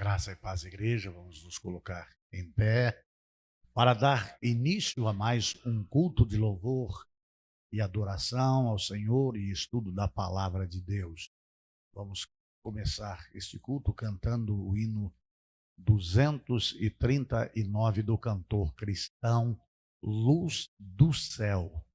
Graça e paz, igreja. Vamos nos colocar em pé para dar início a mais um culto de louvor e adoração ao Senhor e estudo da palavra de Deus. Vamos começar este culto cantando o hino 239 do cantor cristão Luz do Céu.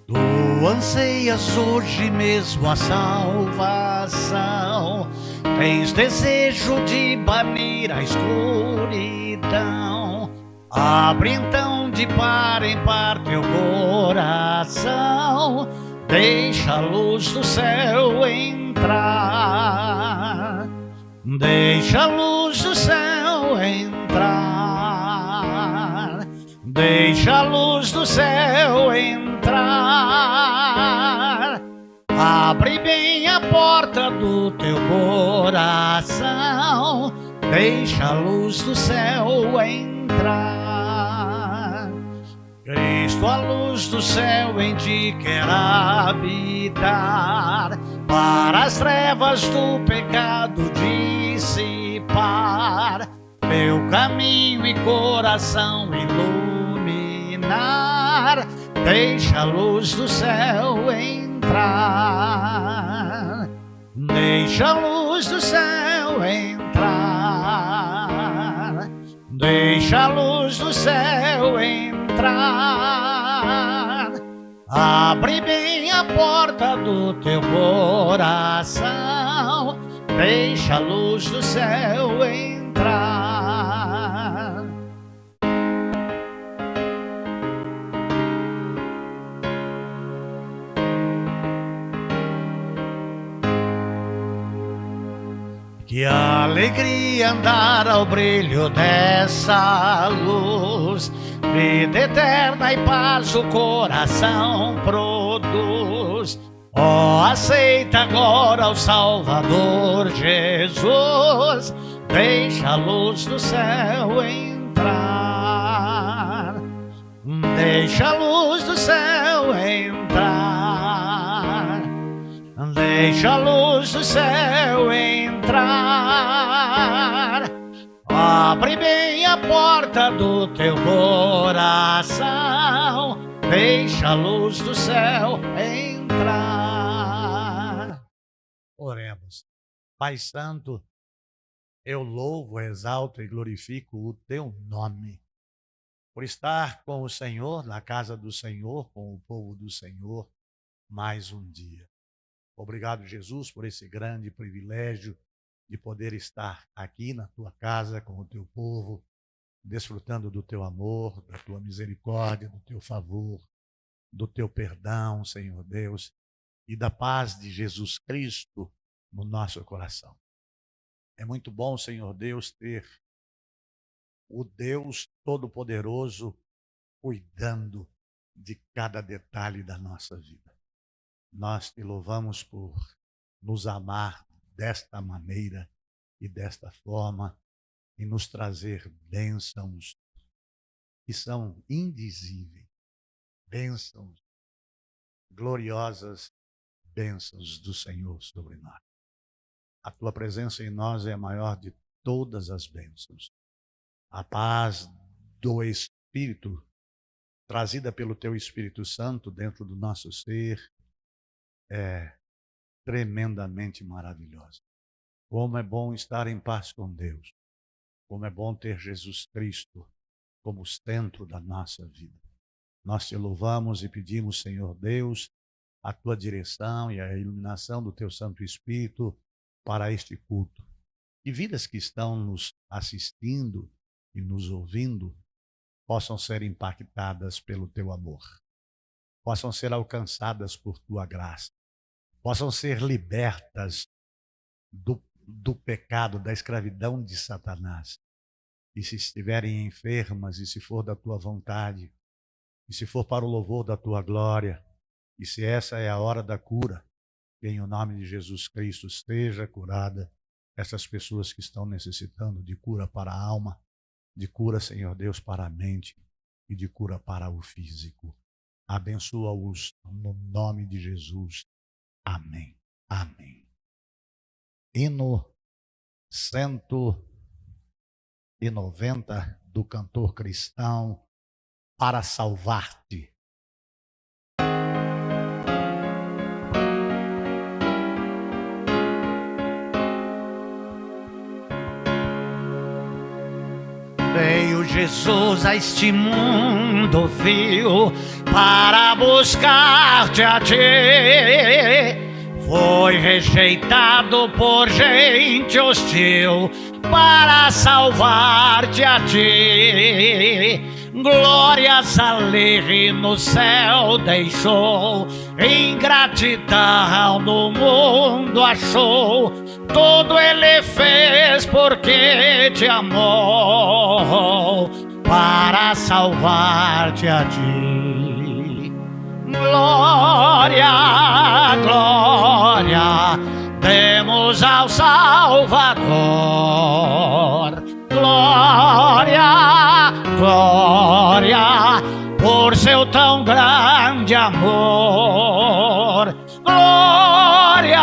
Tu anseias hoje mesmo a salvação, tens desejo de banir a escuridão. Abre então de par em par teu coração, deixa a luz do céu entrar. Deixa a luz do céu entrar. Deixa a luz do céu entrar. Abre bem a porta do teu coração, deixa a luz do céu entrar. Cristo, a luz do céu, em ti quer habitar, para as trevas do pecado dissipar, teu caminho e coração iluminar. Deixa a luz do céu entrar. Deixa a luz do céu entrar. Deixa a luz do céu entrar. Abre bem a porta do teu coração, deixa a luz do céu entrar. Que alegria andar ao brilho dessa luz, vida eterna e paz o coração produz. Oh, aceita agora o Salvador Jesus, deixa a luz do céu entrar. Deixa a luz do céu entrar. Deixa a luz do céu entrar. Abre bem a porta do teu coração, deixa a luz do céu entrar. Oremos. Pai Santo, eu louvo, exalto e glorifico o teu nome, por estar com o Senhor, na casa do Senhor, com o povo do Senhor, mais um dia. Obrigado, Jesus, por esse grande privilégio de poder estar aqui na tua casa com o teu povo, desfrutando do teu amor, da tua misericórdia, do teu favor, do teu perdão, Senhor Deus, e da paz de Jesus Cristo no nosso coração. É muito bom, Senhor Deus, ter o Deus Todo-Poderoso cuidando de cada detalhe da nossa vida. Nós te louvamos por nos amar desta maneira e desta forma e nos trazer bênçãos que são indizíveis, bênçãos gloriosas, bênçãos do Senhor sobre nós. A tua presença em nós é a maior de todas as bênçãos. A paz do Espírito, trazida pelo teu Espírito Santo dentro do nosso ser, é tremendamente maravilhosa. Como é bom estar em paz com Deus. Como é bom ter Jesus Cristo como centro da nossa vida. Nós te louvamos e pedimos, Senhor Deus, a tua direção e a iluminação do teu Santo Espírito para este culto. Que vidas que estão nos assistindo e nos ouvindo possam ser impactadas pelo teu amor, possam ser alcançadas por tua graça, possam ser libertas do pecado, da escravidão de Satanás. E se estiverem enfermas, e se for da tua vontade, e se for para o louvor da tua glória, e se essa é a hora da cura, que em o nome de Jesus Cristo seja curada essas pessoas que estão necessitando de cura para a alma, de cura, Senhor Deus, para a mente, e de cura para o físico. Abençoa-os no nome de Jesus. Amém. Amém. Hino 190 do cantor cristão, Para Salvar-te. Veio Jesus a este mundo vil para buscar-te a ti. Foi rejeitado por gente hostil para salvar-te a ti. Glórias ali no céu deixou, ingratidão no mundo achou. Tudo ele fez porque te amou, para salvar-te a ti. Glória, glória, demos ao Salvador. Glória, glória, por seu tão grande amor. Glória,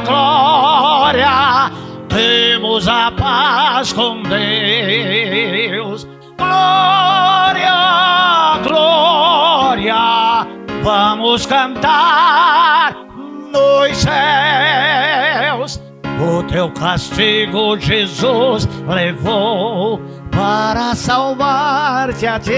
glória, temos a paz com Deus. Glória, glória, vamos cantar nos céus. O teu castigo Jesus levou para salvar-te a ti.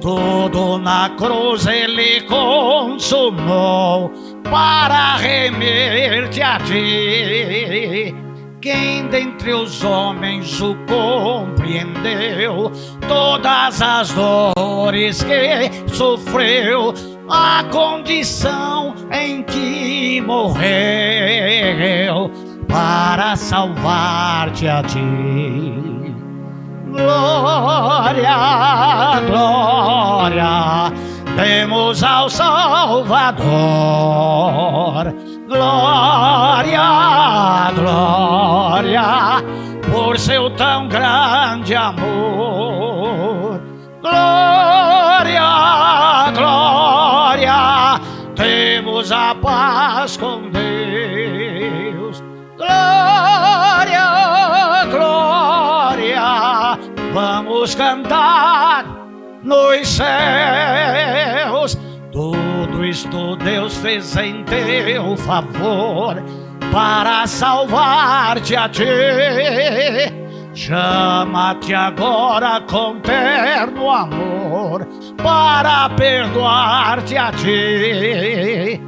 Tudo na cruz ele consumou para remir-te a ti. Quem dentre os homens o compreendeu, todas as dores que sofreu, a condição em que morreu para salvar-te a ti. Glória, glória, demos ao Salvador. Glória, glória, por seu tão grande amor. Glória, glória, temos a paz com Deus. Glória, glória, vamos cantar nos céus. Tudo isto Deus fez em teu favor para salvar-te a ti. Chama-te agora com terno amor para perdoar-te a ti.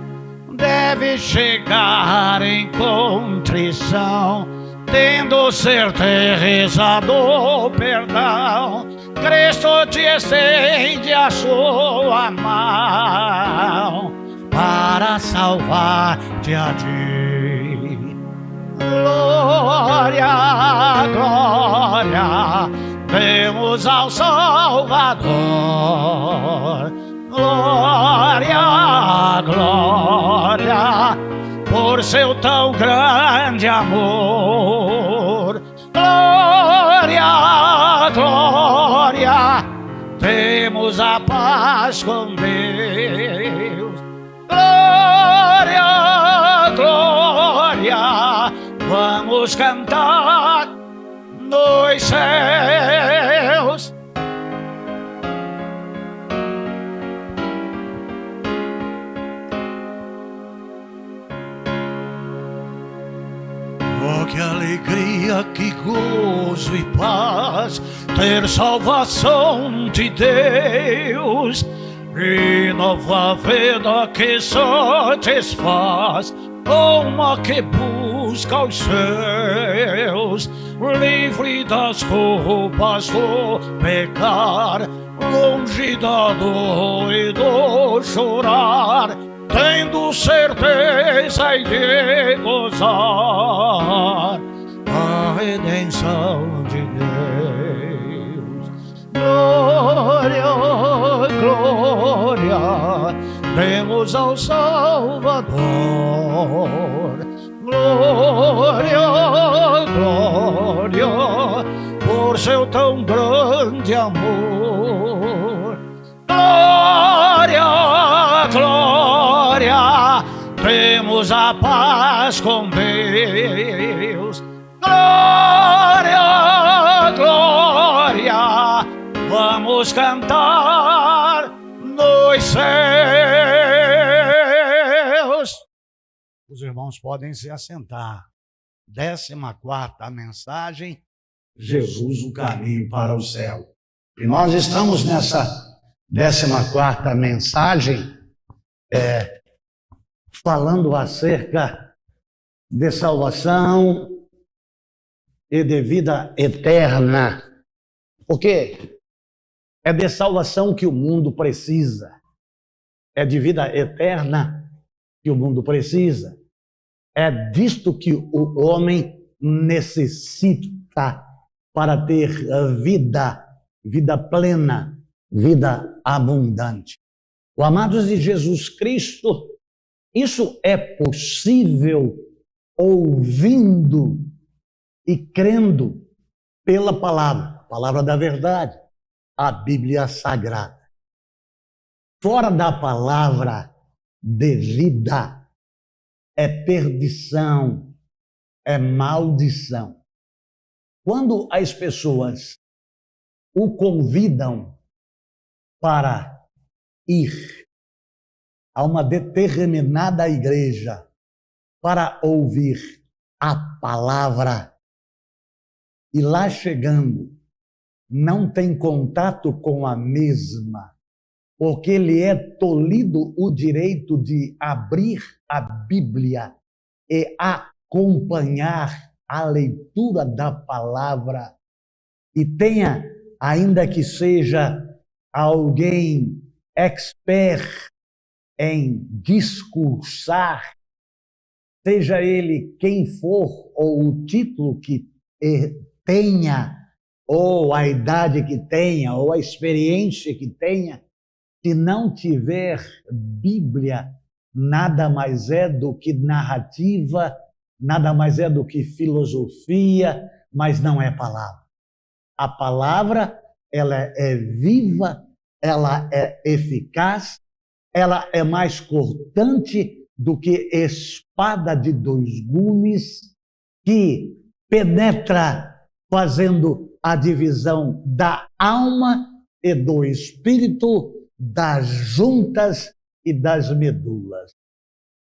Deve chegar em contrição, tendo certeza do perdão. Cristo te estende a sua mão para salvar-te a ti. Glória, glória, demos ao Salvador. Glória, glória, por seu tão grande amor. Glória, glória, temos a paz com Deus. Glória, glória, vamos cantar nos céus. Oh, que alegria, que gozo e paz, ter salvação de Deus e nova vida que satisfaz, alma que busca os céus, livre das culpas do pecar, longe da dor e do chorar, tendo certeza de gozar a redenção de Deus. Glória, glória, demos ao Salvador. Glória, glória, por seu tão grande grande amor. Glória, glória, temos a paz com Deus. Glória, glória, vamos cantar nos céus. Os irmãos podem se assentar. 14ª mensagem, Jesus, o caminho para o céu. E nós estamos nessa 14ª mensagem falando acerca de salvação e de vida eterna. Porque é de salvação que o mundo precisa. É de vida eterna que o mundo precisa. É disto que o homem necessita para ter vida plena, vida abundante. O amados de Jesus Cristo, isso é possível ouvindo e crendo pela palavra da verdade, a Bíblia Sagrada. Fora da palavra de vida é perdição, é maldição. Quando as pessoas o convidam para ir a uma determinada igreja para ouvir a palavra, e lá chegando não tem contato com a mesma, porque lhe é tolhido o direito de abrir a Bíblia e acompanhar a leitura da palavra, e tenha, ainda que seja alguém expert em discursar, seja ele quem for, ou o título que tenha, ou a idade que tenha, ou a experiência que tenha, se não tiver Bíblia, nada mais é do que narrativa, nada mais é do que filosofia, mas não é palavra. A palavra, ela é viva, ela é eficaz, ela é mais cortante do que espada de 2 gumes, que penetra fazendo a divisão da alma e do espírito, das juntas e das medulas.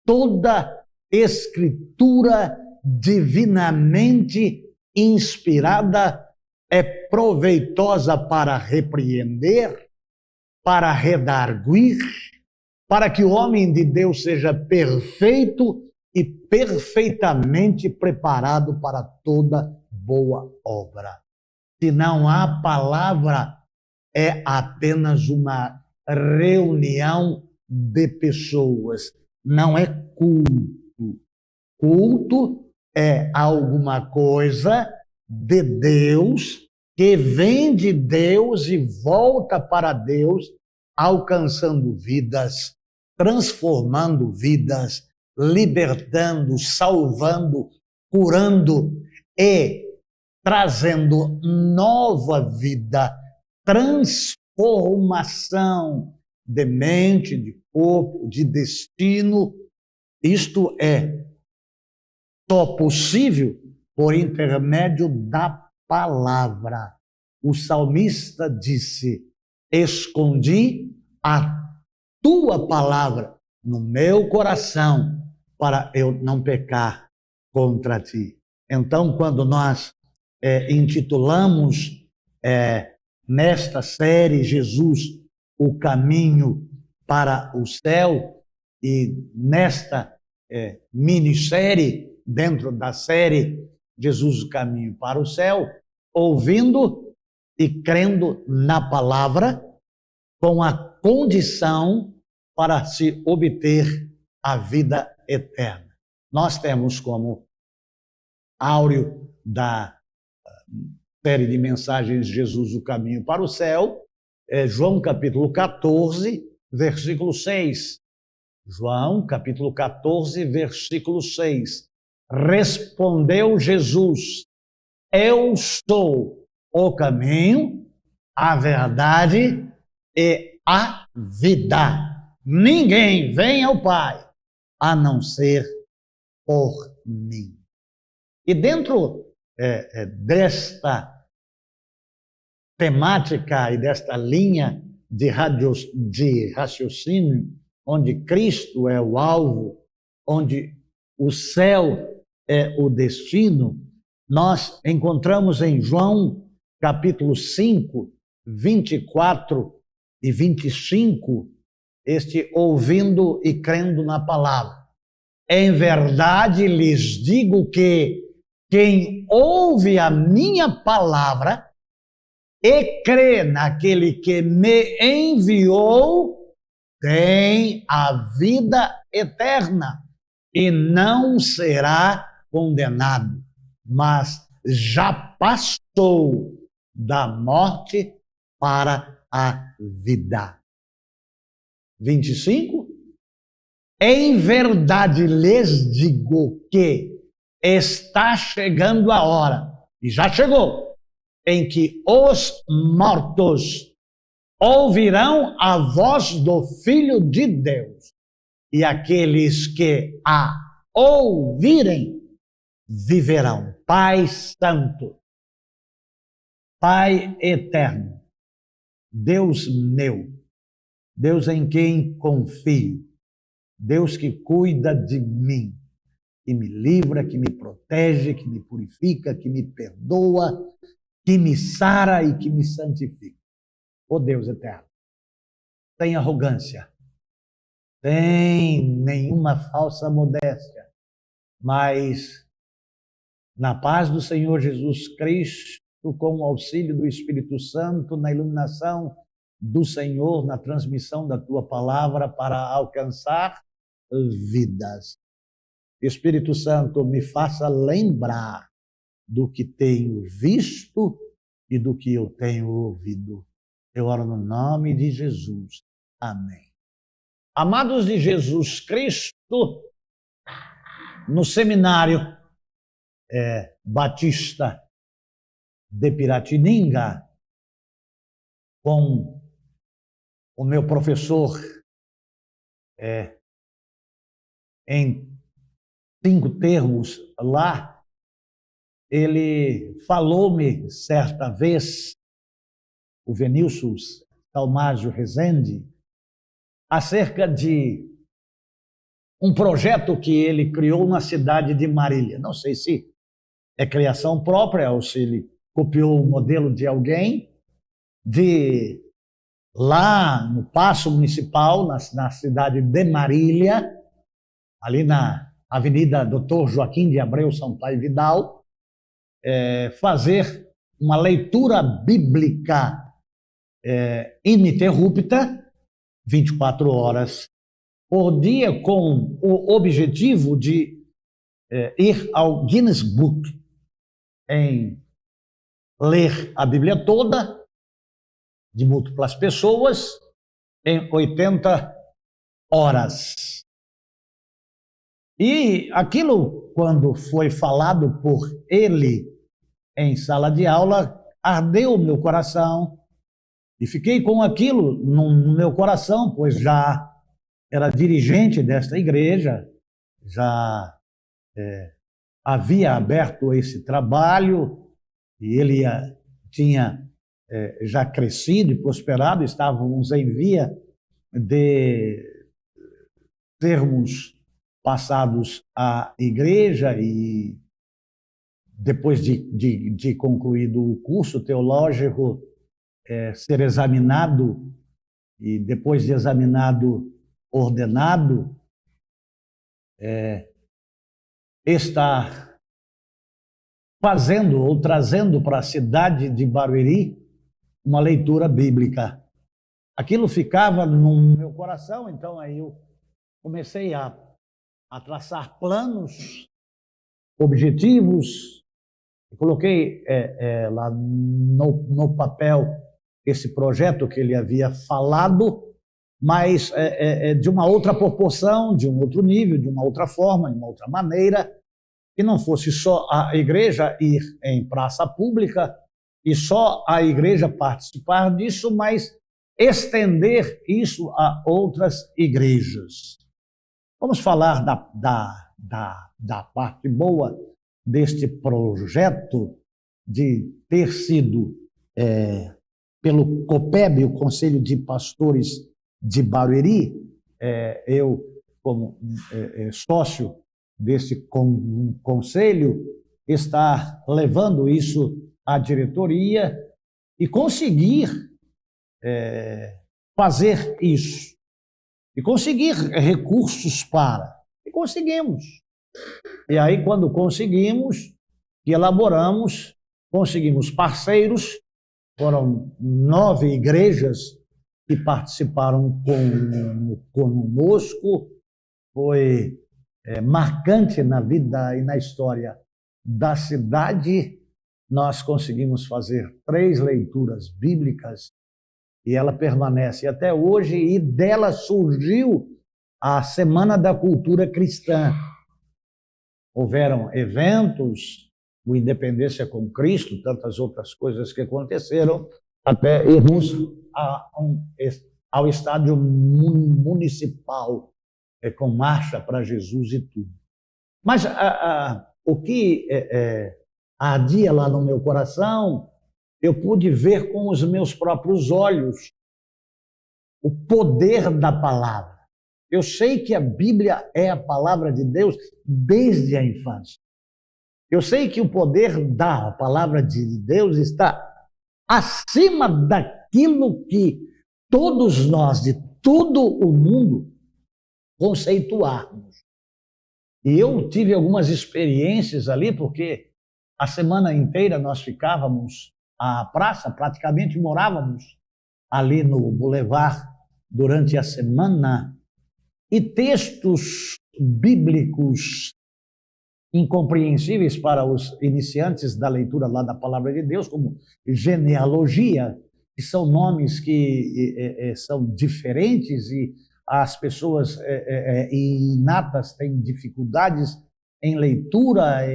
Toda escritura divinamente inspirada é proveitosa para repreender, para redarguir, para que o homem de Deus seja perfeito e perfeitamente preparado para toda boa obra. Se não há palavra, é apenas uma reunião de pessoas, não é culto. Culto é alguma coisa de Deus, que vem de Deus e volta para Deus, alcançando vidas, transformando vidas, libertando, salvando, curando e trazendo nova vida, transformação de mente, de corpo, de destino. Isto é só possível por intermédio da palavra. O salmista disse: escondi a tua palavra no meu coração para eu não pecar contra ti. Então, quando nós intitulamos nesta série Jesus, o caminho para o céu, e nesta minissérie, dentro da série Jesus, o caminho para o céu, ouvindo e crendo na palavra, com a condição para se obter a vida eterna. Nós temos como áureo da série de mensagens Jesus, o caminho para o céu, João capítulo 14, versículo 6. João capítulo 14, versículo 6. Respondeu Jesus: eu sou o caminho, a verdade e a vida. Ninguém vem ao Pai a não ser por mim. E dentro desta temática e desta linha de raciocínio, onde Cristo é o alvo, onde o céu é o destino, nós encontramos em João, capítulo 5, 24 e 25, este ouvindo e crendo na palavra. Em verdade lhes digo que quem ouve a minha palavra e crê naquele que me enviou, tem a vida eterna e não será condenado, mas já passou da morte para a vida. 25. Em verdade lhes digo que está chegando a hora, e já chegou, em que os mortos ouvirão a voz do Filho de Deus, e aqueles que a ouvirem viverão. Pai Santo, Pai Eterno, Deus meu, Deus em quem confio, Deus que cuida de mim, que me livra, que me protege, que me purifica, que me perdoa, que me sara e que me santifica. Ó Deus eterno, sem arrogância, sem nenhuma falsa modéstia, mas na paz do Senhor Jesus Cristo, com o auxílio do Espírito Santo, na iluminação do Senhor, na transmissão da tua palavra para alcançar vidas. Espírito Santo, me faça lembrar do que tenho visto e do que eu tenho ouvido. Eu oro no nome de Jesus. Amém. Amados de Jesus Cristo, no seminário Batista de Piratininga, com o meu professor em 5 termos lá, ele falou-me certa vez, o Venilson Salmásio Rezende, acerca de um projeto que ele criou na cidade de Marília. Não sei se é criação própria ou se ele copiou o modelo de alguém, de lá no Paço Municipal, na cidade de Marília, ali na Avenida Dr. Joaquim de Abreu Sampaio Vidal, fazer uma leitura bíblica ininterrupta, 24 horas por dia, com o objetivo de ir ao Guinness Book em ler a Bíblia toda, de múltiplas pessoas, em 80 horas. E aquilo, quando foi falado por ele em sala de aula, ardeu o meu coração e fiquei com aquilo no meu coração, pois já era dirigente desta igreja, já havia aberto esse trabalho e ele tinha já crescido e prosperado, estávamos em via de termos passados à igreja e depois de concluído o curso teológico, ser examinado e depois de examinado, ordenado, estar fazendo ou trazendo para a cidade de Barueri uma leitura bíblica. Aquilo ficava no meu coração, então aí eu comecei a traçar planos, objetivos, coloquei lá no papel esse projeto que ele havia falado, mas de uma outra proporção, de um outro nível, de uma outra forma, de uma outra maneira, que não fosse só a igreja ir em praça pública e só a igreja participar disso, mas estender isso a outras igrejas. Vamos falar da parte boa deste projeto de ter sido, pelo COPEB, o Conselho de Pastores de Barueri, eu, como sócio desse conselho, estar levando isso à diretoria e conseguir fazer isso. E conseguir recursos para. E conseguimos. E aí, quando conseguimos, elaboramos, conseguimos parceiros, foram 9 igrejas que participaram conosco, foi marcante na vida e na história da cidade. Nós conseguimos fazer 3 leituras bíblicas e ela permanece até hoje, e dela surgiu a Semana da Cultura Cristã. Houveram eventos, o Independência com Cristo, tantas outras coisas que aconteceram, até irmos ao estádio municipal, com marcha para Jesus e tudo. Mas o que ardia lá no meu coração, eu pude ver com os meus próprios olhos o poder da palavra. Eu sei que a Bíblia é a palavra de Deus desde a infância. Eu sei que o poder da palavra de Deus está acima daquilo que todos nós, de todo o mundo, conceituarmos. E eu tive algumas experiências ali, porque a semana inteira nós ficávamos à praça, praticamente morávamos ali no Boulevard durante a semana, e textos bíblicos incompreensíveis para os iniciantes da leitura lá da Palavra de Deus, como genealogia, que são nomes que são diferentes e as pessoas inatas têm dificuldades em leitura,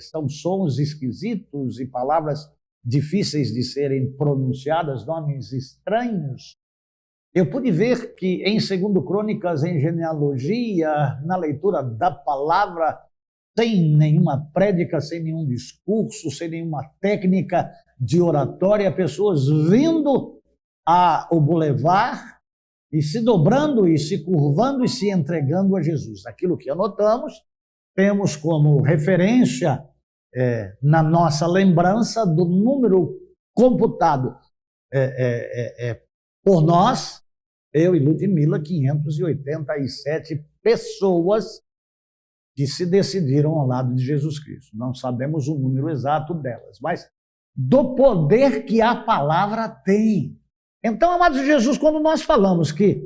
são sons esquisitos e palavras difíceis de serem pronunciadas, nomes estranhos. Eu pude ver que em 2 Crônicas, em genealogia, na leitura da palavra, sem nenhuma prédica, sem nenhum discurso, sem nenhuma técnica de oratória, pessoas vindo ao Boulevard e se dobrando e se curvando e se entregando a Jesus. Aquilo que anotamos, temos como referência na nossa lembrança do número computado por nós, eu e Ludmila, 587 pessoas que se decidiram ao lado de Jesus Cristo. Não sabemos o número exato delas, mas do poder que a palavra tem. Então, amados de Jesus, quando nós falamos que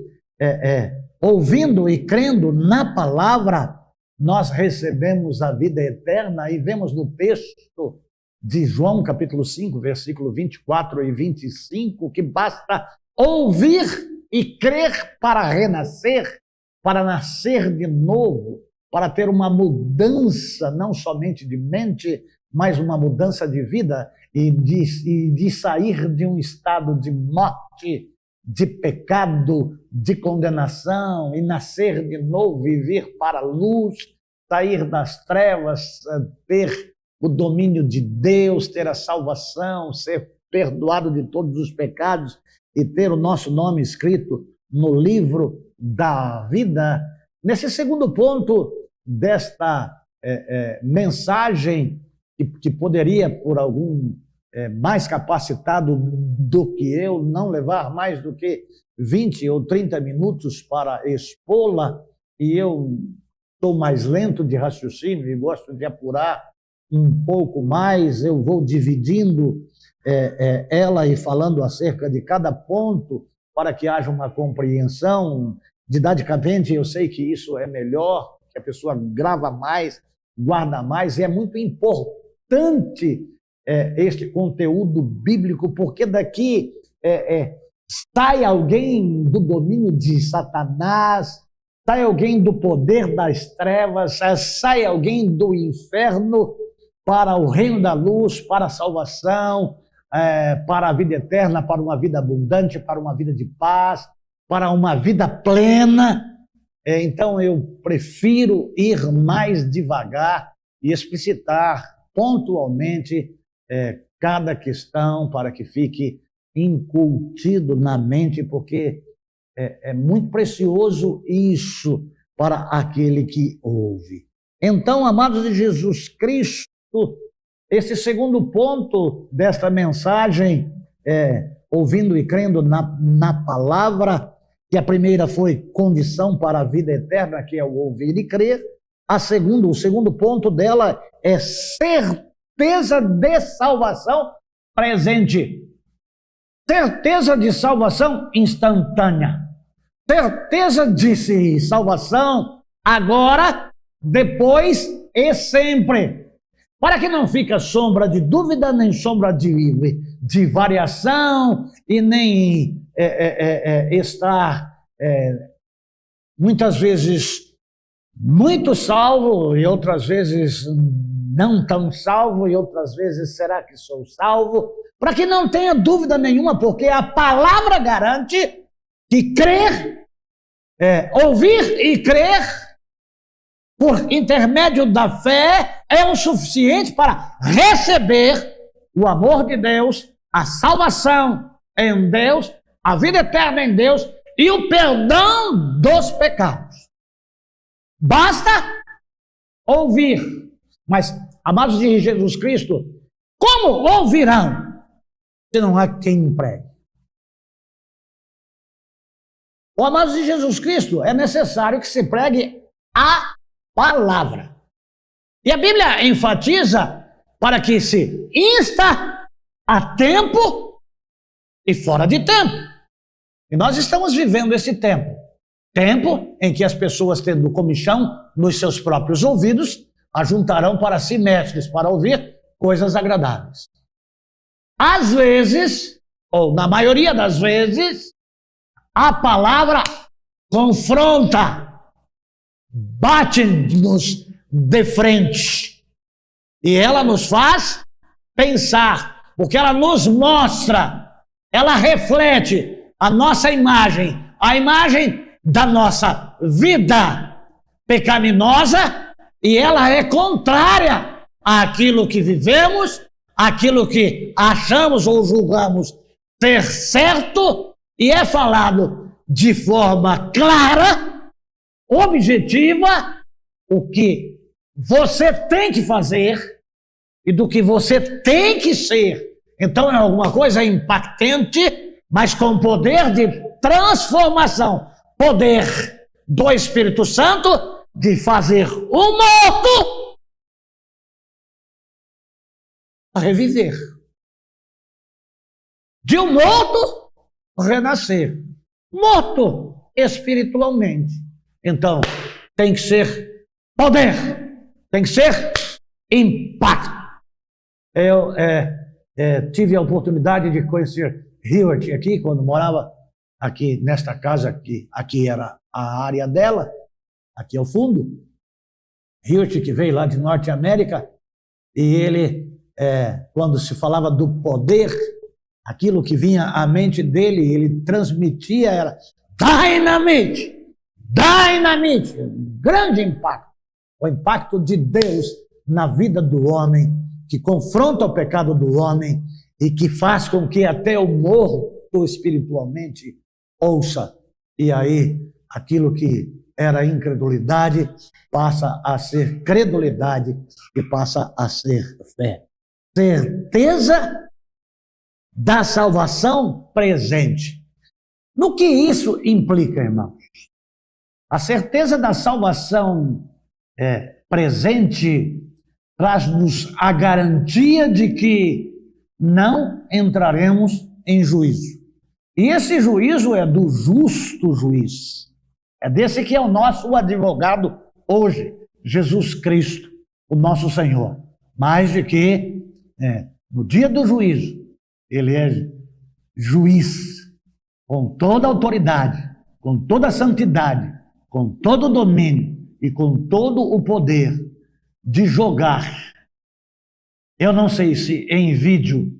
ouvindo e crendo na palavra, nós recebemos a vida eterna, e vemos no texto de João, capítulo 5, versículo 24 e 25, que basta ouvir e crer para renascer, para nascer de novo, para ter uma mudança, não somente de mente, mas uma mudança de vida e de sair de um estado de morte, de pecado, de condenação, e nascer de novo e vir para a luz, sair das trevas, ter o domínio de Deus, ter a salvação, ser perdoado de todos os pecados e ter o nosso nome escrito no livro da vida. Nesse segundo ponto desta mensagem, que poderia, por algum mais capacitado do que eu, não levar mais do que 20 ou 30 minutos para expô-la, e eu estou mais lento de raciocínio e gosto de apurar um pouco mais, eu vou dividindo ela e falando acerca de cada ponto para que haja uma compreensão. Didaticamente, eu sei que isso é melhor, que a pessoa grava mais, guarda mais, e é muito importante este conteúdo bíblico, porque daqui sai alguém do domínio de Satanás, sai alguém do poder das trevas, sai alguém do inferno, para o reino da luz, para a salvação, para a vida eterna, para uma vida abundante, para uma vida de paz, para uma vida plena. Então eu prefiro ir mais devagar e explicitar pontualmente cada questão para que fique incutido na mente, porque é muito precioso isso para aquele que ouve. Então, amados de Jesus Cristo, esse segundo ponto desta mensagem, ouvindo e crendo na palavra, que a primeira foi condição para a vida eterna, que é o ouvir e crer. O segundo ponto dela é certeza de salvação presente. Certeza de salvação instantânea. Certeza de salvação agora, depois e sempre. Para que não fique sombra de dúvida, nem sombra de variação, e nem estar muitas vezes muito salvo, e outras vezes não tão salvo, e outras vezes será que sou salvo? Para que não tenha dúvida nenhuma, porque a palavra garante que crer, ouvir e crer, por intermédio da fé, é o suficiente para receber o amor de Deus, a salvação em Deus, a vida eterna em Deus e o perdão dos pecados. Basta ouvir. Mas, amados de Jesus Cristo, como ouvirão se não há quem pregue? Amados de Jesus Cristo, é necessário que se pregue a palavra. E a Bíblia enfatiza para que se insta a tempo e fora de tempo. E nós estamos vivendo esse tempo. Tempo em que as pessoas, tendo comichão nos seus próprios ouvidos, ajuntarão para si mestres para ouvir coisas agradáveis. Às vezes, ou na maioria das vezes, a palavra confronta, bate-nos de frente. E ela nos faz pensar, porque ela nos mostra, ela reflete a nossa imagem, a imagem da nossa vida pecaminosa, e ela é contrária àquilo que vivemos, àquilo que achamos ou julgamos ser certo, e é falado de forma clara, objetiva, o que você tem que fazer e do que você tem que ser. Então é alguma coisa impactante, mas com poder de transformação, poder do Espírito Santo de fazer o morto a reviver, de um morto renascer, morto espiritualmente. Então tem que ser poder, tem que ser impacto. Eu tive a oportunidade de conhecer Hewitt aqui, quando morava aqui nesta casa, aqui era a área dela, aqui ao fundo. Hewitt, que veio lá de Norte América, e ele, quando se falava do poder, aquilo que vinha à mente dele, ele transmitia, era dynamite, dynamite, grande impacto. O impacto de Deus na vida do homem, que confronta o pecado do homem e que faz com que até o morto espiritualmente ouça. E aí, aquilo que era incredulidade passa a ser credulidade e passa a ser fé. Certeza da salvação presente. No que isso implica, irmãos? A certeza da salvação presente traz-nos a garantia de que não entraremos em juízo. E esse juízo é do justo juiz. É desse que é o nosso advogado hoje, Jesus Cristo, o nosso Senhor. Mais de que, no dia do juízo, ele é juiz com toda a autoridade, com toda a santidade, com todo o domínio e com todo o poder de jogar Eu não sei se em vídeo,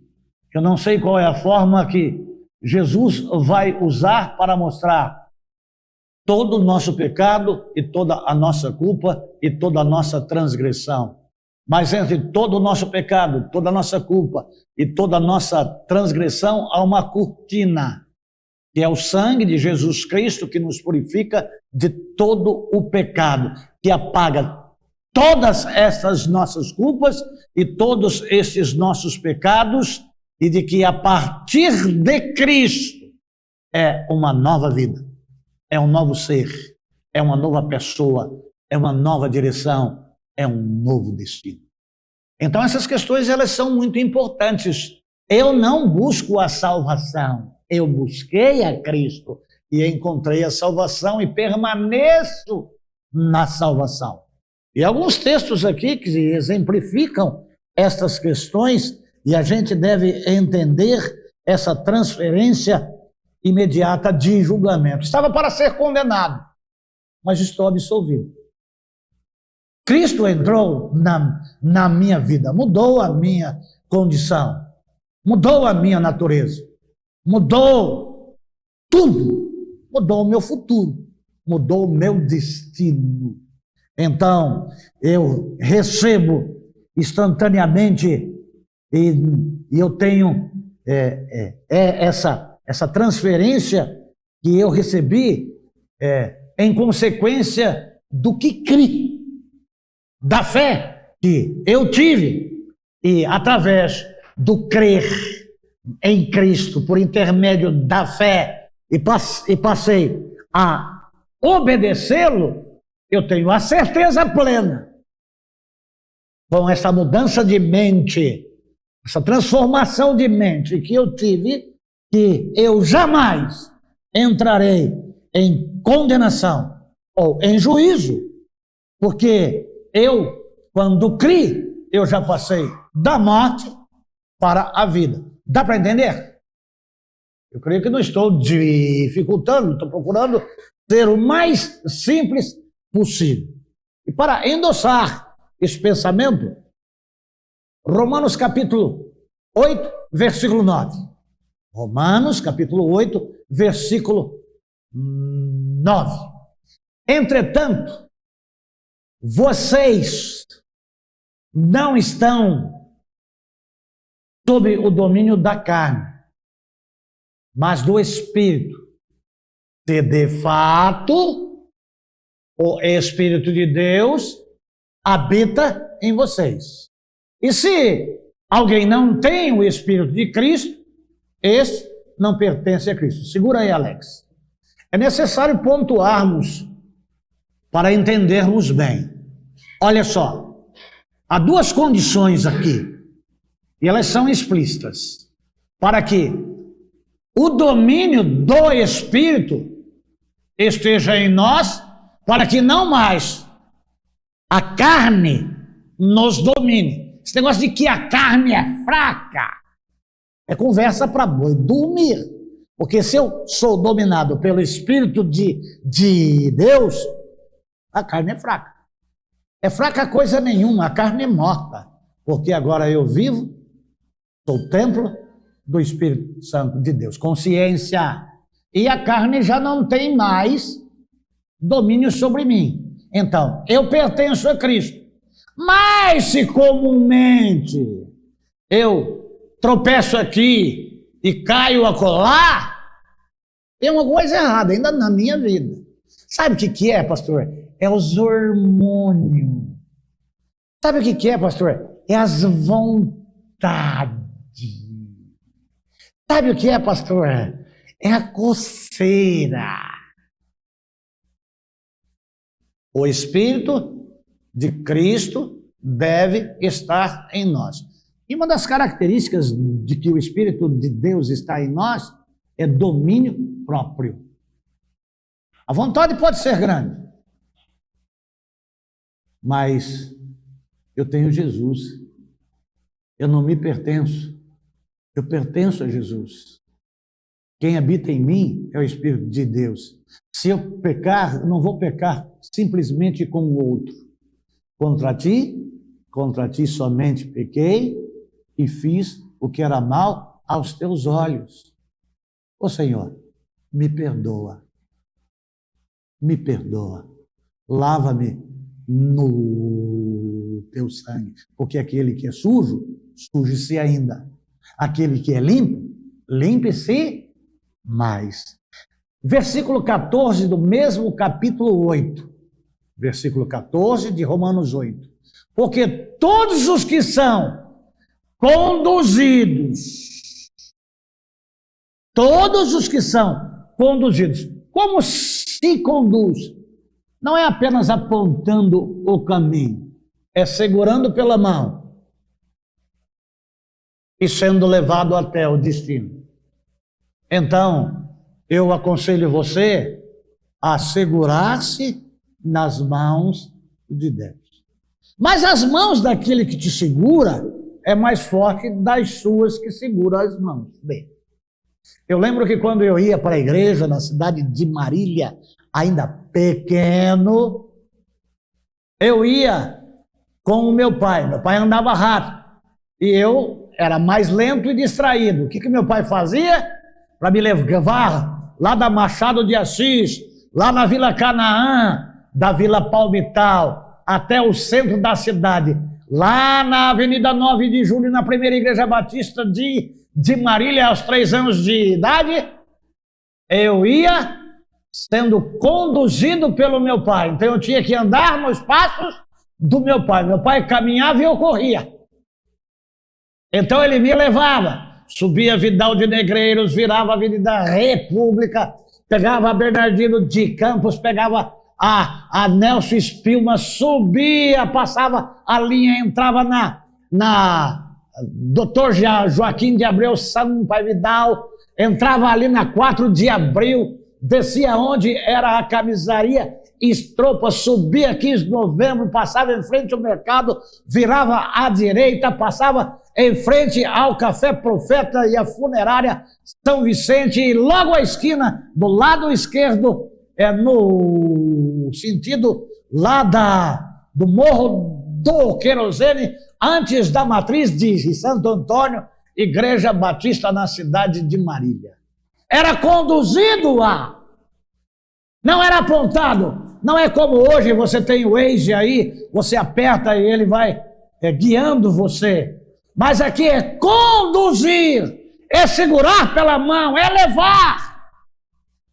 eu não sei qual é a forma que Jesus vai usar para mostrar todo o nosso pecado e toda a nossa culpa e toda a nossa transgressão. Mas entre todo o nosso pecado, toda a nossa culpa e toda a nossa transgressão, há uma cortina, que é o sangue de Jesus Cristo, que nos purifica de todo o pecado, que apaga todas essas nossas culpas e todos esses nossos pecados, e de que a partir de Cristo é uma nova vida, é um novo ser, é uma nova pessoa, é uma nova direção, é um novo destino. Então essas questões, elas são muito importantes. Eu não busco a salvação, eu busquei a Cristo e encontrei a salvação e permaneço na salvação. E alguns textos aqui que exemplificam estas questões, e a gente deve entender essa transferência imediata de julgamento. Estava para ser condenado, mas estou absolvido. Cristo entrou na minha vida, mudou a minha condição, mudou a minha natureza, mudou tudo, mudou o meu futuro, mudou o meu destino. Então, eu recebo instantaneamente e eu tenho essa transferência que eu recebi em consequência do que criei, da fé que eu tive, e através do crer em Cristo, por intermédio da fé, e passei a obedecê-lo, eu tenho a certeza plena, com essa mudança de mente, essa transformação de mente que eu tive, que eu jamais entrarei em condenação ou em juízo, porque eu, quando criei, eu já passei da morte para a vida. Dá para entender? Eu creio que não estou dificultando, estou procurando ser o mais simples possível. E para endossar esse pensamento, Romanos capítulo 8, versículo 9. Romanos capítulo 8, versículo 9. Entretanto, vocês não estão sob o domínio da carne, mas do Espírito, se de fato o Espírito de Deus habita em vocês. E se alguém não tem o Espírito de Cristo, esse não pertence a Cristo. Segura aí, Alex. É necessário pontuarmos para entendermos bem. Olha só, há duas condições aqui, e elas são explícitas, para que o domínio do Espírito esteja em nós, para que não mais a carne nos domine. Esse negócio de que a carne é fraca é conversa para boi dormir, porque se eu sou dominado pelo Espírito de Deus, a carne é fraca. É fraca coisa nenhuma, a carne é morta, porque agora eu vivo, sou templo do Espírito Santo de Deus, consciência, e a carne já não tem mais domínio sobre mim. Então, eu pertenço a Cristo, mas se comumente eu tropeço aqui e caio acolá, tem uma coisa errada ainda na minha vida. Sabe o que é, pastor? É os hormônios. Sabe o que é, pastor? É as vontades. Sabe o que é, pastor? É a coceira. O Espírito de Cristo deve estar em nós. E uma das características de que o Espírito de Deus está em nós é domínio próprio. A vontade pode ser grande, mas eu tenho Jesus. Eu não me pertenço. Eu pertenço a Jesus. Quem habita em mim é o Espírito de Deus. Se eu pecar, não vou pecar simplesmente com o outro. Contra ti somente pequei e fiz o que era mal aos teus olhos. Ô Senhor, me perdoa, lava-me no teu sangue, porque aquele que é sujo, suje-se ainda. Aquele que é limpo, limpe-se mais. Versículo 14 do mesmo capítulo 8. Versículo 14 de Romanos 8. Porque todos os que são conduzidos, como se conduz? Não é apenas apontando o caminho, é segurando pela mão e sendo levado até o destino. Então, eu aconselho você a segurar-se nas mãos de Deus. Mas as mãos daquele que te segura é mais forte das suas que seguram as mãos. Bem, eu lembro que quando eu ia para a igreja na cidade de Marília, ainda pequeno, eu ia com o meu pai. Meu pai andava rápido e eu era mais lento e distraído. O que meu pai fazia? Para me levar lá da Machado de Assis, lá na Vila Canaã, da Vila Palmital, até o centro da cidade, lá na Avenida 9 de Julho, na primeira Igreja Batista de Marília, aos 3 anos de idade, eu ia sendo conduzido pelo meu pai. Então eu tinha que andar nos passos do meu pai. Meu pai caminhava e eu corria. Então ele me levava, subia Vidal de Negreiros, virava a Avenida República, pegava a Bernardino de Campos, pegava a Nelson Spilman, subia, passava a linha, entrava na Dr. Joaquim de Abreu Sampaio Vidal, entrava ali na 4 de Abril, descia onde era a camisaria Estropa, subia 15 de novembro, passava em frente ao mercado, virava à direita, passava em frente ao Café Profeta e a funerária São Vicente, e logo à esquina, do lado esquerdo, no sentido lá do Morro do Querosene, antes da matriz de Santo Antônio, Igreja Batista na cidade de Marília. Era conduzido não era apontado. Não é como hoje, você tem o Waze aí, você aperta e ele vai guiando você. Mas aqui é conduzir, é segurar pela mão, é levar.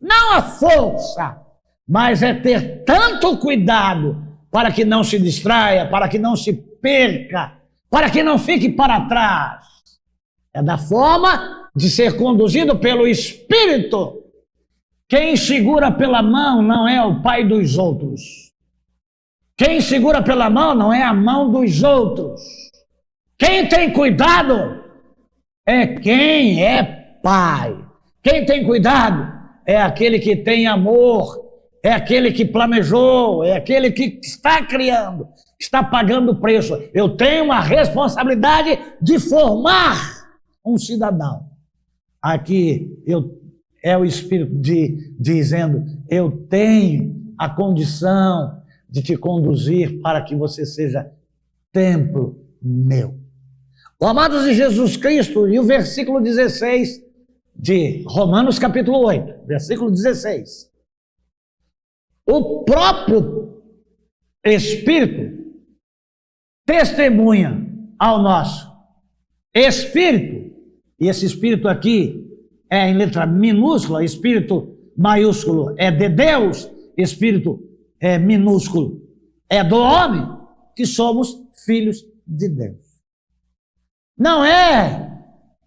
Não a força, mas é ter tanto cuidado para que não se distraia, para que não se perca, para que não fique para trás. É da forma de ser conduzido pelo Espírito. Quem segura pela mão não é o pai dos outros. Quem segura pela mão não é a mão dos outros. Quem tem cuidado é quem é pai. Quem tem cuidado é aquele que tem amor, é aquele que planejou, é aquele que está criando, está pagando o preço. Eu tenho uma responsabilidade de formar um cidadão. Aqui é o Espírito dizendo, eu tenho a condição de te conduzir para que você seja templo meu. O amados de Jesus Cristo, e o versículo 16 de Romanos capítulo 8, versículo 16. O próprio Espírito testemunha ao nosso Espírito, e esse Espírito aqui é em letra minúscula, Espírito maiúsculo é de Deus, Espírito é minúsculo é do homem, que somos filhos de Deus. Não é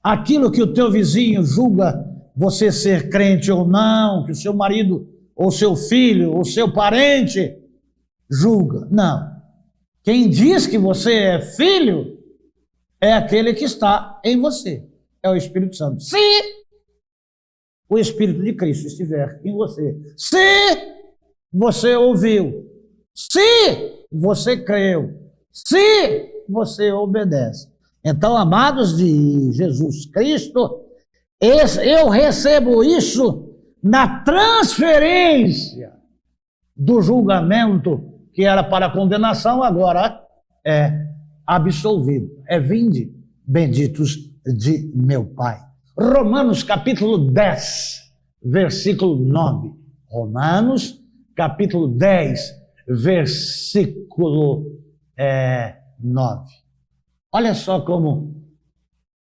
aquilo que o teu vizinho julga você ser crente ou não, que o seu marido ou seu filho ou seu parente julga. Não. Quem diz que você é filho é aquele que está em você. É o Espírito Santo. Se o Espírito de Cristo estiver em você, se você ouviu, se você creu, se você obedece. Então, amados de Jesus Cristo, eu recebo isso na transferência do julgamento que era para condenação, agora é absolvido. É vinde, benditos de meu Pai. Romanos capítulo 10, versículo 9. Romanos capítulo 10, versículo 9. Olha só como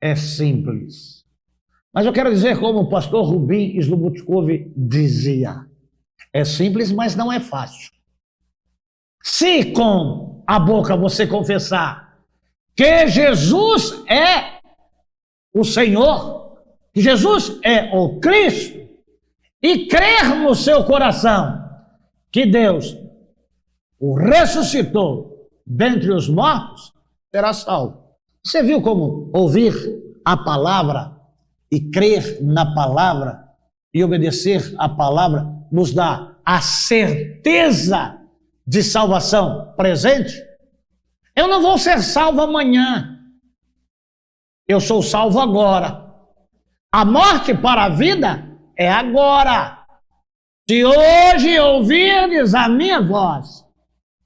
é simples. Mas eu quero dizer como o pastor Rubim Slobodkov dizia. É simples, mas não é fácil. Se com a boca você confessar que Jesus é o Senhor, que Jesus é o Cristo, e crer no seu coração que Deus o ressuscitou dentre os mortos, será salvo. Você viu como ouvir a palavra e crer na palavra e obedecer a palavra nos dá a certeza de salvação presente? Eu não vou ser salvo amanhã. Eu sou salvo agora. A morte para a vida é agora. Se hoje ouvirdes a minha voz,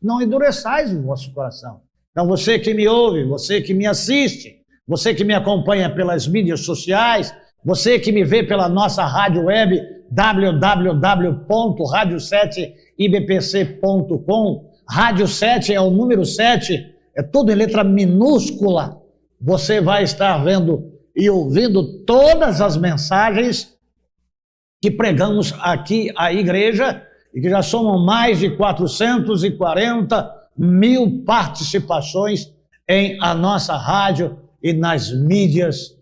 não endureçais o vosso coração. Então você que me ouve, você que me assiste, você que me acompanha pelas mídias sociais, você que me vê pela nossa rádio web www.radio7ibpc.com, rádio 7 é o número 7, é tudo em letra minúscula. Você vai estar vendo e ouvindo todas as mensagens que pregamos aqui à igreja e que já somam mais de 440 mil participações em a nossa rádio e nas mídias.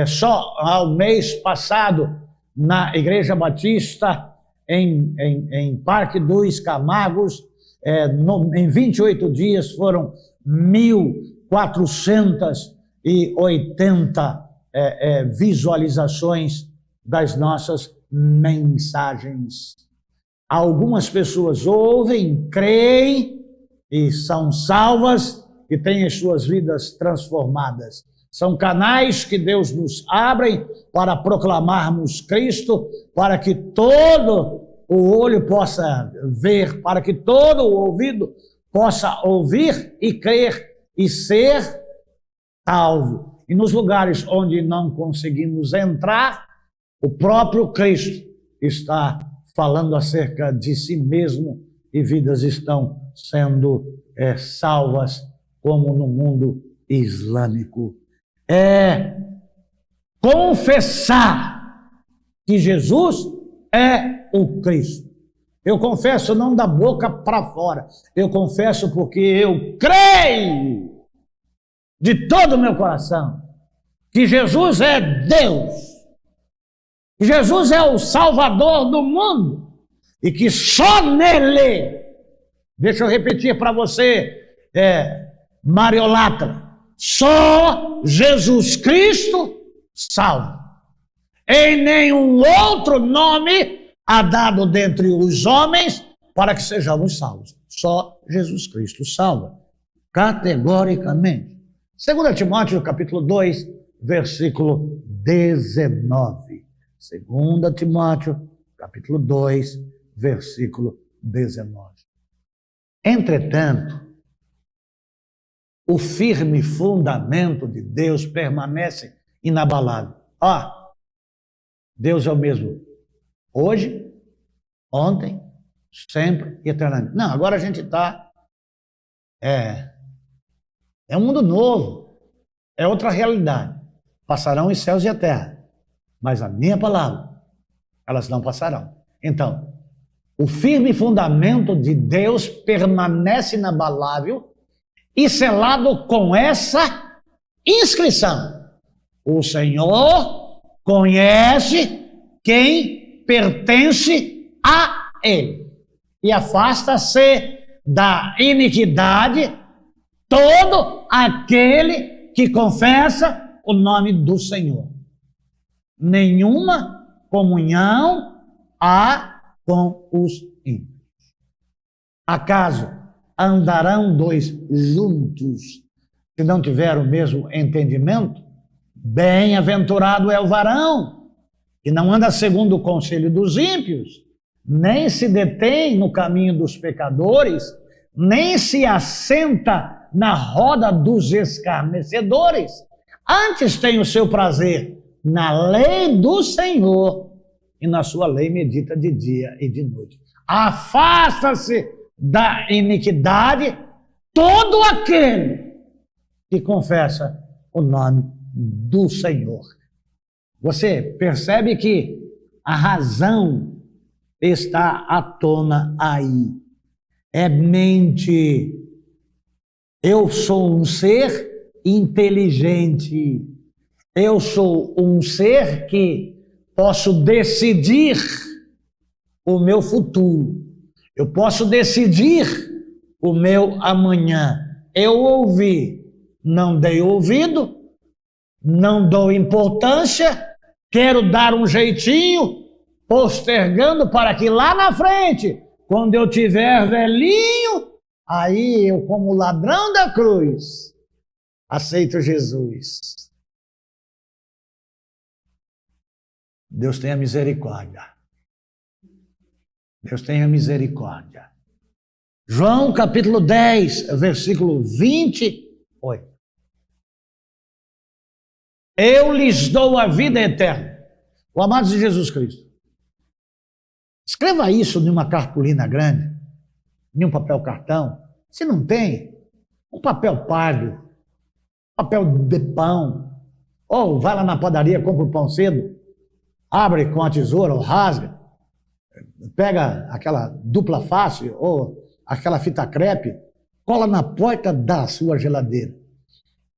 Só ao mês passado, na Igreja Batista, em Parque dos Camargos, em 28 dias foram 1.480 visualizações das nossas mensagens. Algumas pessoas ouvem, creem e são salvas e têm as suas vidas transformadas. São canais que Deus nos abre para proclamarmos Cristo, para que todo o olho possa ver, para que todo o ouvido possa ouvir e crer e ser salvo. E nos lugares onde não conseguimos entrar, o próprio Cristo está falando acerca de si mesmo e vidas estão sendo salvas, como no mundo islâmico. Confessar que Jesus é o Cristo. Eu confesso não da boca para fora, eu confesso porque eu creio de todo o meu coração que Jesus é Deus. Jesus é o Salvador do mundo e que só nele, deixa eu repetir para você, Mariolatra, só Jesus Cristo salva. Em nenhum outro nome há dado dentre os homens para que sejamos salvos. Só Jesus Cristo salva, categoricamente. 2 Timóteo capítulo 2, versículo 19. 2 Timóteo, capítulo 2, versículo 19. Entretanto, o firme fundamento de Deus permanece inabalável. Deus é o mesmo hoje, ontem, sempre e eternamente. Não, agora a gente está... É um mundo novo, é outra realidade. Passarão os céus e a terra. Mas a minha palavra, elas não passarão. Então, o firme fundamento de Deus permanece inabalável e selado com essa inscrição: o Senhor conhece quem pertence a Ele e afasta-se da iniquidade todo aquele que confessa o nome do Senhor. Nenhuma comunhão há com os ímpios. Acaso andarão dois juntos se não tiver o mesmo entendimento? Bem-aventurado é o varão que não anda segundo o conselho dos ímpios, nem se detém no caminho dos pecadores, nem se assenta na roda dos escarnecedores. Antes tem o seu prazer na lei do Senhor, e na sua lei medita de dia e de noite. Afasta-se da iniquidade todo aquele que confessa o nome do Senhor. Você percebe que a razão está à tona aí. É mente. Eu sou um ser inteligente. Eu sou um ser que posso decidir o meu futuro. Eu posso decidir o meu amanhã. Eu ouvi, não dei ouvido, não dou importância, quero dar um jeitinho, postergando para que lá na frente, quando eu tiver velhinho, aí eu, como ladrão da cruz, aceito Jesus. Deus tenha misericórdia. Deus tenha misericórdia. João capítulo 10, versículo 28. Eu lhes dou a vida eterna. O amado de Jesus Cristo. Escreva isso numa cartolina grande, em um papel cartão. Se não tem, um papel pardo, papel de pão. Ou vai lá na padaria, compra o pão cedo, abre com a tesoura ou rasga, pega aquela dupla face ou aquela fita crepe, cola na porta da sua geladeira.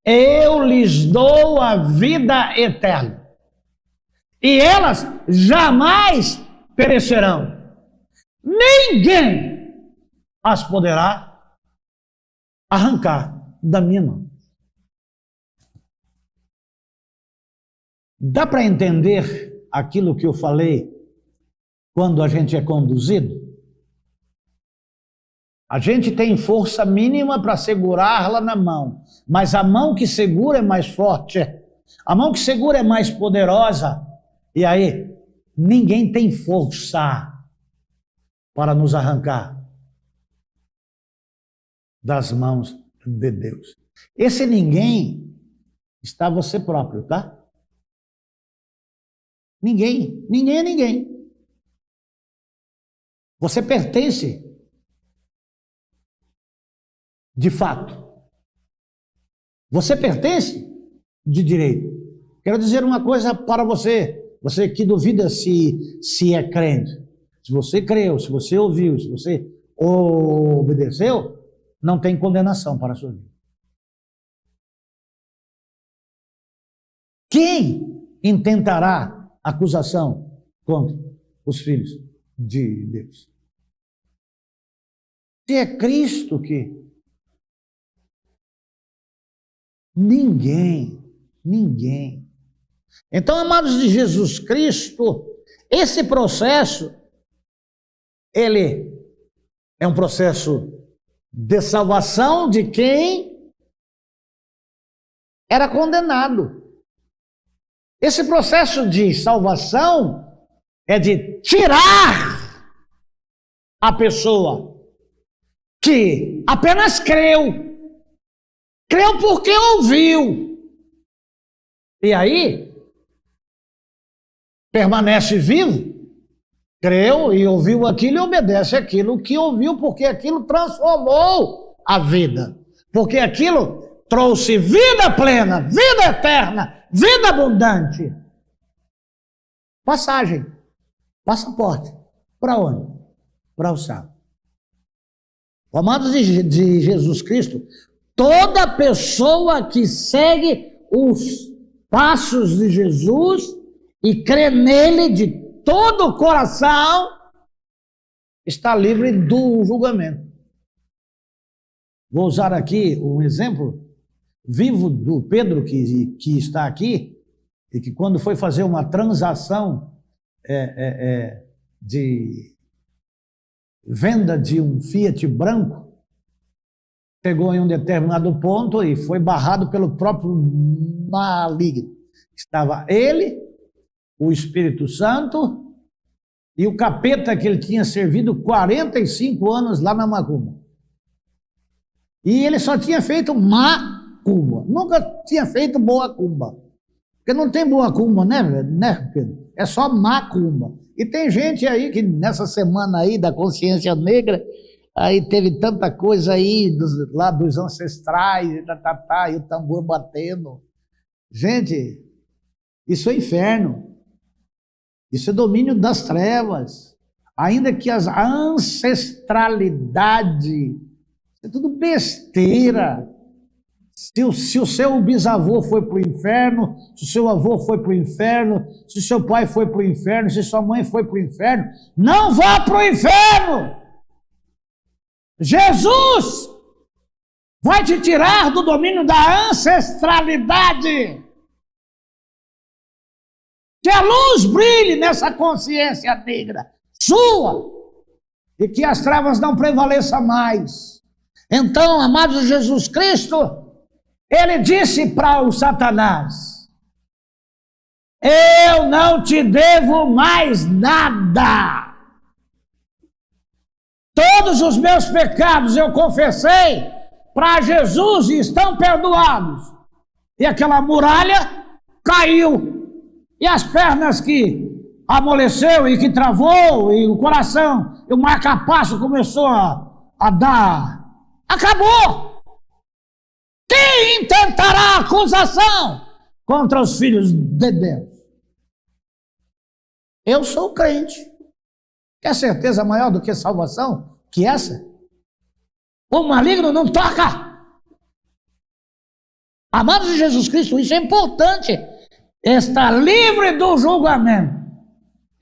Eu lhes dou a vida eterna, e elas jamais perecerão. Ninguém as poderá arrancar da minha mão. Dá para entender aquilo que eu falei quando a gente é conduzido? A gente tem força mínima para segurá-la na mão, mas a mão que segura é mais forte, a mão que segura é mais poderosa, e aí ninguém tem força para nos arrancar das mãos de Deus. Esse ninguém está você próprio, tá? Ninguém é ninguém. Você pertence de fato. Você pertence de direito. Quero dizer uma coisa para você, você que duvida se é crente. Se você creu, se você ouviu, se você obedeceu, não tem condenação para a sua vida. Quem intentará acusação contra os filhos de Deus? Se é Cristo que... Ninguém. Então, amados de Jesus Cristo, esse processo, ele é um processo de salvação de quem era condenado. Esse processo de salvação é de tirar a pessoa que apenas creu porque ouviu, e aí permanece vivo, creu e ouviu aquilo e obedece aquilo que ouviu, porque aquilo transformou a vida, porque aquilo trouxe vida plena, vida eterna, vida abundante. Passagem, passaporte, para onde? Para o céu. Amados de Jesus Cristo, toda pessoa que segue os passos de Jesus e crê nele de todo o coração, está livre do julgamento. Vou usar aqui um exemplo vivo do Pedro, que está aqui, e que quando foi fazer uma transação de venda de um Fiat branco, chegou em um determinado ponto e foi barrado pelo próprio maligno. Estava ele, o Espírito Santo e o capeta que ele tinha servido 45 anos lá na macumba. E ele só tinha feito má macumba. Nunca tinha feito boa cumba. Porque não tem boa cumba, né, Pedro? É só macumba. E tem gente aí que nessa semana aí da consciência negra, aí teve tanta coisa aí lá dos ancestrais, e o tambor batendo. Gente, isso é inferno. Isso é domínio das trevas. Ainda que a ancestralidade, é tudo besteira. Se o seu bisavô foi para o inferno, se o seu avô foi para o inferno, se o seu pai foi para o inferno, se sua mãe foi para o inferno, não vá para o inferno! Jesus vai te tirar do domínio da ancestralidade. Que a luz brilhe nessa consciência negra sua e que as trevas não prevaleçam mais. Então, amados de Jesus Cristo, ele disse para o Satanás: eu não te devo mais nada. Todos os meus pecados eu confessei para Jesus e estão perdoados. E aquela muralha caiu. E as pernas que amoleceu e que travou, e o coração, e o marca-passo começou a dar. Acabou! Quem intentará acusação contra os filhos de Deus? Eu sou crente. Quer certeza maior do que salvação que essa? O maligno não toca. Amados de Jesus Cristo, isso é importante. Está livre do julgamento.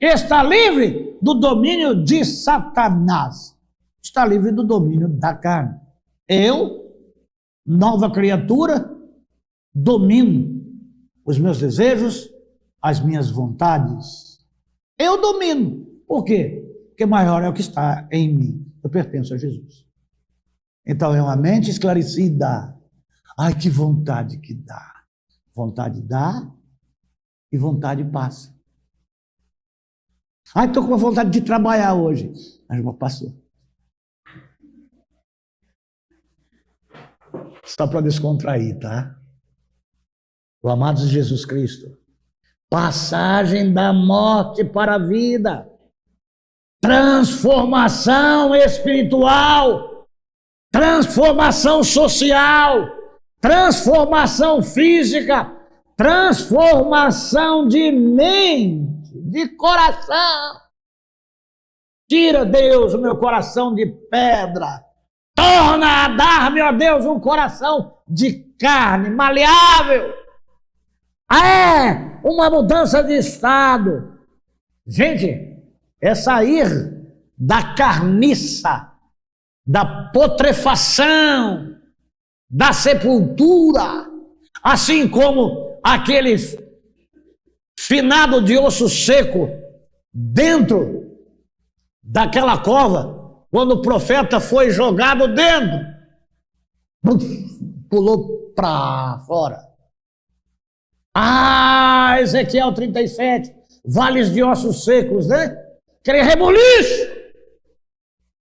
Está livre do domínio de Satanás. Está livre do domínio da carne. Eu, nova criatura, domino os meus desejos, as minhas vontades. Eu domino. Por quê? Porque maior é o que está em mim. Eu pertenço a Jesus. Então é uma mente esclarecida. Ai, que vontade que dá. Vontade dá e vontade passa. Ai, estou com vontade de trabalhar hoje. Mas passou. Só para descontrair, tá? O amado de Jesus Cristo. Passagem da morte para a vida. Transformação espiritual. Transformação social. Transformação física. Transformação de mente, de coração. Tira, Deus, o meu coração de pedra. Torna a dar-me, ó Deus, um coração de carne, maleável. É uma mudança de estado. Gente, é sair da carniça, da putrefação, da sepultura, assim como aquele finado de osso seco dentro daquela cova, quando o profeta foi jogado dentro, pulou para fora. Ah, Ezequiel 37, vales de ossos secos, né? Aquele rebuliço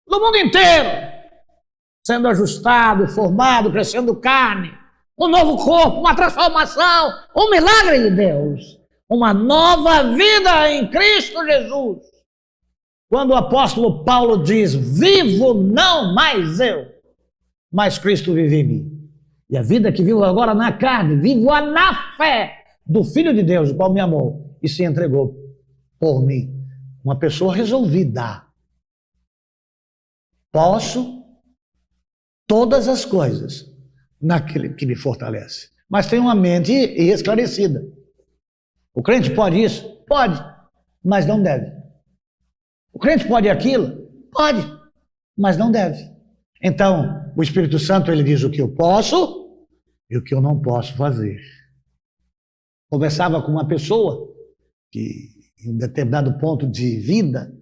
do mundo inteiro, sendo ajustado, formado, crescendo carne. Um novo corpo, uma transformação, um milagre de Deus, uma nova vida em Cristo Jesus. Quando o apóstolo Paulo diz, vivo não mais eu, mas Cristo vive em mim. E a vida que vivo agora na carne, vivo-a na fé do Filho de Deus, o qual me amou e se entregou por mim. Uma pessoa resolvida. Posso todas as coisas naquele que me fortalece. Mas tem uma mente esclarecida. O crente pode isso? Pode, mas não deve. O crente pode aquilo? Pode, mas não deve. Então, o Espírito Santo, ele diz o que eu posso e o que eu não posso fazer. Conversava com uma pessoa que, em um determinado ponto de vida,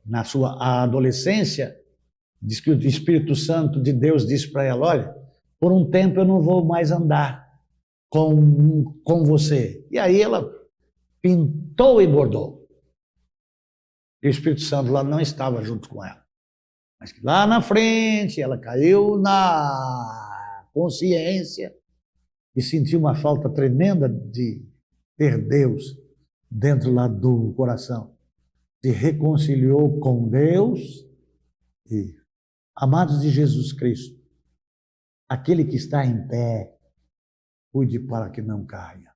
na sua adolescência, diz que o Espírito Santo de Deus disse para ela, olha, por um tempo eu não vou mais andar com você. E aí ela pintou e bordou. E o Espírito Santo lá não estava junto com ela. Mas que lá na frente ela caiu na consciência e sentiu uma falta tremenda de ter Deus dentro lá do coração. Se reconciliou com Deus e, amados de Jesus Cristo, aquele que está em pé, cuide para que não caia.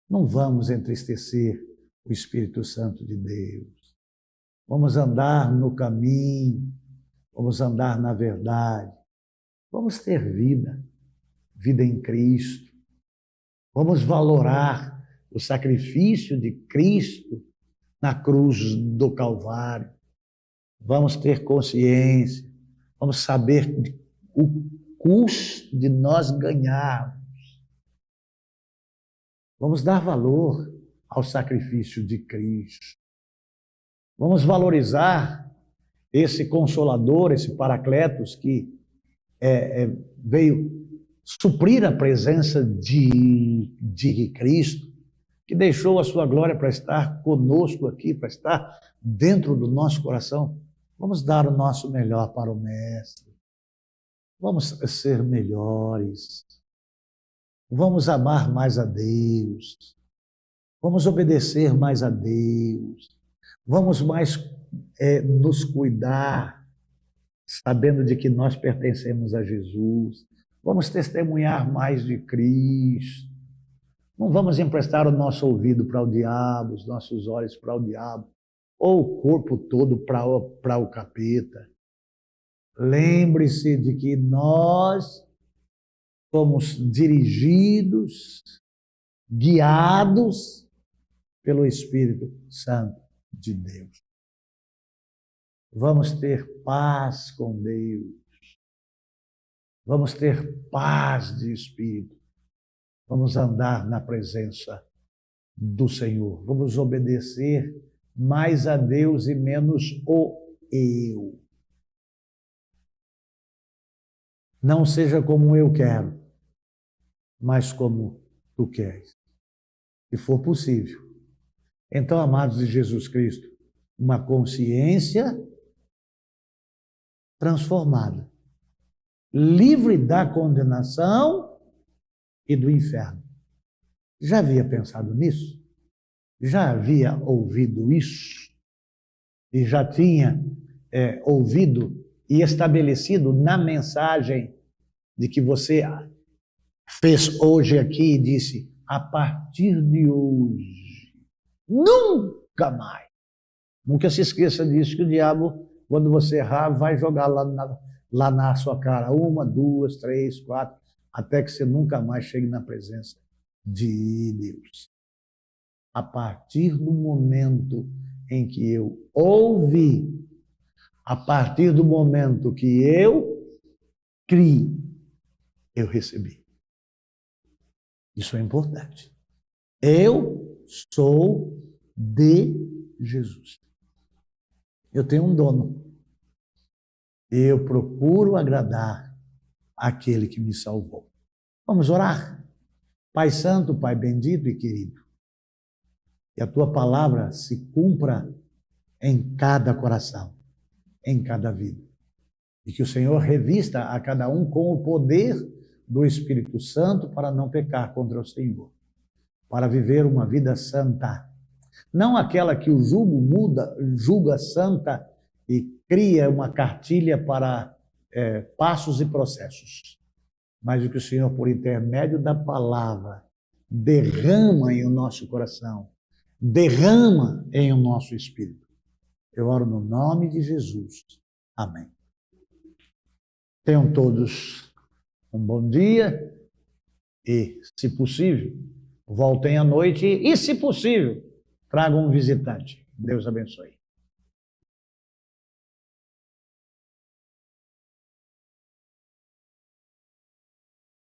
Não vamos entristecer o Espírito Santo de Deus. Vamos andar no caminho, vamos andar na verdade, vamos ter vida em Cristo. Vamos valorar o sacrifício de Cristo na cruz do Calvário. Vamos ter consciência, vamos saber o custo de nós ganharmos. Vamos dar valor ao sacrifício de Cristo. Vamos valorizar esse Consolador, esse Paracletos que veio suprir a presença de Cristo, que deixou a sua glória para estar conosco aqui, para estar dentro do nosso coração. Vamos dar o nosso melhor para o Mestre. Vamos ser melhores. Vamos amar mais a Deus. Vamos obedecer mais a Deus. Vamos mais nos cuidar, sabendo de que nós pertencemos a Jesus. Vamos testemunhar mais de Cristo. Não vamos emprestar o nosso ouvido para o diabo, os nossos olhos para o diabo, ou o corpo todo para o capeta. Lembre-se de que nós somos dirigidos, guiados pelo Espírito Santo de Deus. Vamos ter paz com Deus. Vamos ter paz de espírito. Vamos andar na presença do Senhor. Vamos obedecer mais a Deus e menos o eu. Não seja como eu quero, mas como tu queres. Se for possível. Então, amados de Jesus Cristo, uma consciência transformada, livre da condenação e do inferno. Já havia pensado nisso? Já havia ouvido isso? E já tinha ouvido e estabelecido na mensagem de que você fez hoje aqui e disse, a partir de hoje, nunca mais. Nunca se esqueça disso, que o diabo, quando você errar, vai jogar lá na sua cara. 1, 2, 3, 4, até que você nunca mais chegue na presença de Deus. A partir do momento em que eu ouvi, a partir do momento que eu criei, eu recebi. Isso é importante. Eu sou de Jesus. Eu tenho um dono. Eu procuro agradar aquele que me salvou. Vamos orar? Pai Santo, Pai bendito e querido, que a Tua palavra se cumpra em cada coração, em cada vida. E que o Senhor revista a cada um com o poder do Espírito Santo para não pecar contra o Senhor, para viver uma vida santa. Não aquela que o julga santa e cria uma cartilha para passos e processos, mas o que o Senhor, por intermédio da palavra, derrama em o nosso coração, derrama em o nosso espírito. Eu oro no nome de Jesus. Amém. Tenham todos um bom dia e, se possível, voltem à noite e, se possível, tragam um visitante. Deus abençoe.